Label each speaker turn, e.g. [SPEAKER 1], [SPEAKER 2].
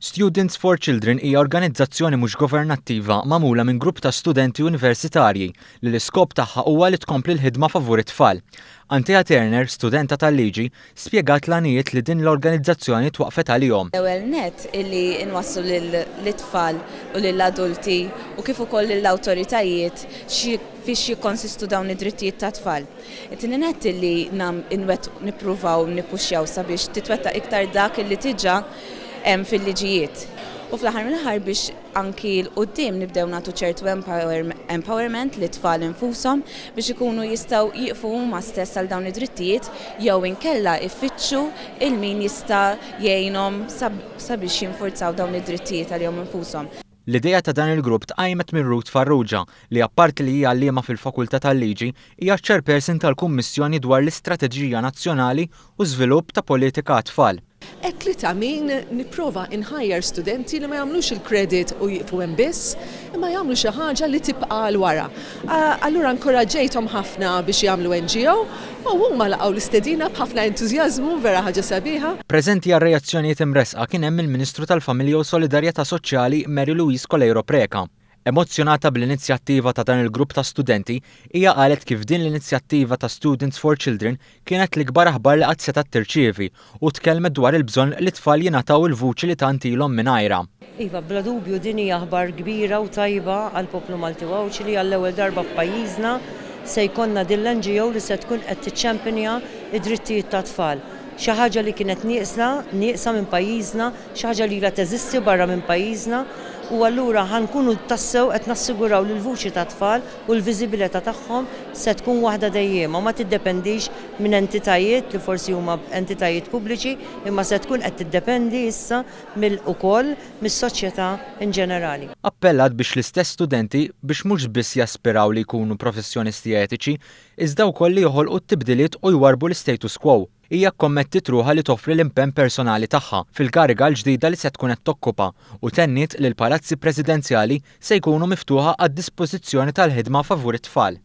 [SPEAKER 1] Students for Children hija organizzazzjoni mhux governattiva magħmula minn grupp ta' studenti universitarji li l-iskop tagħha huwa li tkompli l-ħidma favur it-tfal. Antea Turner, studenta tal-Ligi, spjegat l-għanijiet li din l-organizzazzjoni twaqfet għalihom.
[SPEAKER 2] L-ewwel nett illi nwasslu lill-tfal u lill-adulti u kif ukoll lill-awtoritajiet fiex jikkonsistu dawn id-drittijiet tat-tfal. It-tieni nett illi nippruvaw nippuxxjaw sabiex titwettaq iktar dak illi tiġa fil-liġijiet. U fl-aħħar mill-aħħar biex anki l-qudiem nibdew nagħtu ċertu empowerment li tfal infushom biex ikunu jistgħu jieqfu huma stess għal dawn id-drittijiet jew inkella jfittxu il-min jista' jgħinhom sabiex jinfurzaw dawn id-drittijiet għalihom infushom.
[SPEAKER 1] L-idea ta' dan il-grupp tqajmet minn Ruth Farrugia li apparti li hija għalliema fil-Fakultà tal-Liġi hija chairperson tal-Kummissjoni dwar l-Istrateġija Nazzjonali u Żvilupp ta' Politika għat-tfal.
[SPEAKER 3] Hekk li ta' min nipprova inħajjar studenti li ma jagħmlux il-credit u jiqfu hemm biss, imma jagħmlu xi ħaġa li tibqa' l wara. Allura nkoraġġejthom ħafna biex jagħmlu NGO u huma laqgħu l-istedina b'ħafna entużjażmu vera ħaġa sabiħa.
[SPEAKER 1] Preżenti għar-reazzjonijiet imresqa kien hemm il-Ministru tal-Familja u Solidarjetà Soċjali Mary Louise Colejro Preka. Emozzjonata bl-inizjattiva ta' dan il-grupp ta' studenti, hija qalet kif din l-inizjattiva ta' Students for Children kienet l-ikbar aħbar li qatt setgħet tirċievi u tkellmet dwar il-bżonn li tfal jingħataw il-vuċi li tant ilhom mingħajrha.
[SPEAKER 4] Iva, bla dubju din hija aħbar kbira u tajba għall-poplu Malti li għall-ewwel darba f'pajjiżna se jkollna din l-NGO li se tkun qed tiċċempinja id-drittijiet tat-tfal. Xi ħaġa li kienet nieqsa minn pajjiżna, xi ħaġa li la teżisti barra minn pajjiżna. U allura ħankunu tassew qed nassiguraw li l-vuċi tat-tfal u l-viżibilità tagħhom se tkun waħda dejjema ma tiddependix minn entitajiet li forsi huma entitajiet pubbliċi imma se tkun qed tiddependi issa ukoll mis-soċjetà in ġenerali.
[SPEAKER 1] Appellat biex l-istess studenti biex mhux biss jaspiraw li jkunu professjonisti etiċi, iżda wkoll li joħolqu t-tibdiliet u jwarbu l-status quo. Hija kkommettit ruħha li toffri l-impenn personali tagħha fil-kariga l-ġdida li se tkun qed tokkupa u tenniet li l-palazzi presidenzjali se jkunu miftuħa għad-dispożizzjoni tal-ħidma favur it-tfal.